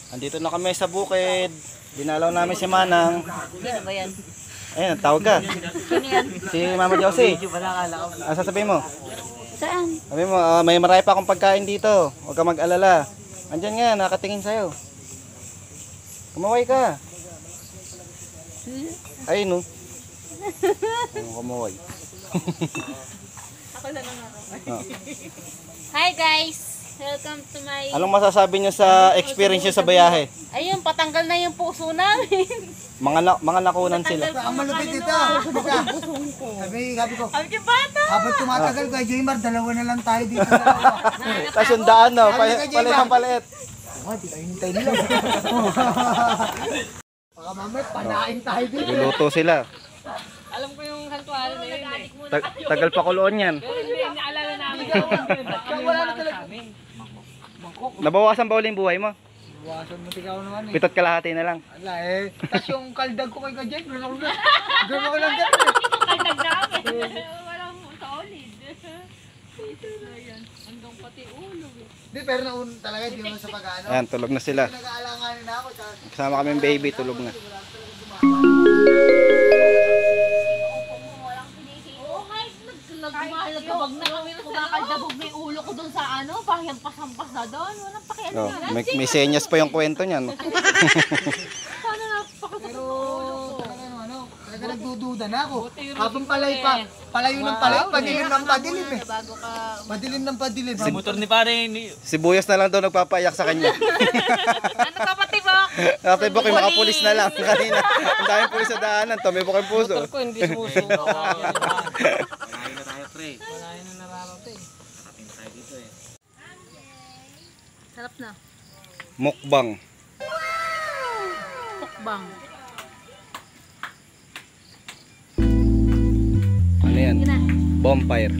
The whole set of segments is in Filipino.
Andito na kami sa bukid. Dinalaw namin si Manang. Sino ba yan? Ayun, tawag ka. Sino yan? Si Mama Josie. Sasabihin mo? Saan? Sabi mo, may marami pa akong pagkain dito. Huwag ka mag-alala. Andyan nga, nakatingin sa'yo. Kumaway ka. Ayun no. Kumaway. Ako lang ako. Oh. Hi guys! Welcome to my... Anong masasabi niyo sa experience niyo sa biyahe? Ayun, patanggal na yung puso namin. Mga nakunan sila. Ang malupit dito. Sabi ko, Ang bata! habang tumatagal kay Jaymar, dalawa na lang tayo dito. Tapos yung daan no, palit ang palit. Di kayo hintay nila. Baka mamaya, panain tayo dito. Niluto sila. Alam ko yung santuari na yun eh. Tagal pa kuloon yan. Pero hindi, naalala namin. Wala na talaga. Nabawasan ba ulit yung buhay mo? Buwasan mo tikaw naman eh. Pitot kalahati na lang. Wala eh. Tapos yung kaldag ko kay Kajay, gano'n ako lang. Gano'n ako lang gano'n eh. Kaldag namin. Walang solid. Ayan, hanggang pati ulo eh. Hindi, pero naun talaga, di naman sa pag-ano. Ayan, tulog na sila. Nag-aalanganin na ako. Kasama kami yung baby, tulog na. Oo, kahit nagmahal na kami na kumakaldabog na yung ulo ko doon sa ano, pahiyampas-hampas na doon. Walang pakialam Oh, yan. may senyas pa yung kwento niyan. Sana napakasakit Pero ng ulo ko. talaga nagdududa na ako. Habang palayo ng palayo, padilim ng padilim eh. Bago ka... Padilim ng padilim. Motor ni pare, Sibuyas na lang daw nagpapayak sa kanya. Ano ka pati ba? Nakatibok yung mga pulis na lang kanina. Ang daming pulis sa daanan, tumibok yung puso. motor ko hindi sumusuko. Kumain na tayo, pre. Wala na nararating. Kain tayo dito eh. Sarap na. Mukbang. Pukbang. Ano yan? Yun na. Bonfire.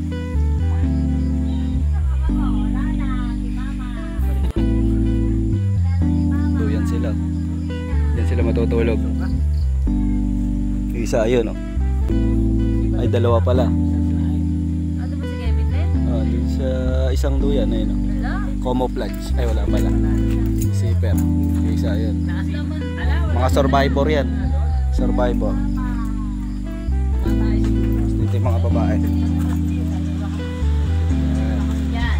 Doon sila. Diyan sila matutulog. Yung isa ayun oh. Ay dalawa pala. Ano ba si Kevin din? Ah, dun sa isang duyan ayun oh. Wala. Camouflage. Ay wala pala. Zipper. Yung isa ayun. Mga survivor yan. Survivor. Dito yung mga babae. Yan.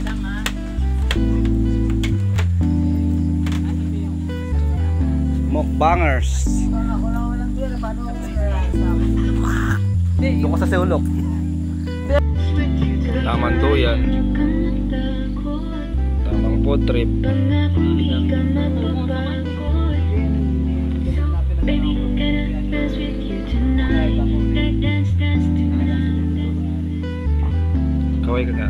Lang ah. Mukbangers. Doon ko sa Seulok. Tamang duyan. Tamang food trip. Kaway ka nga.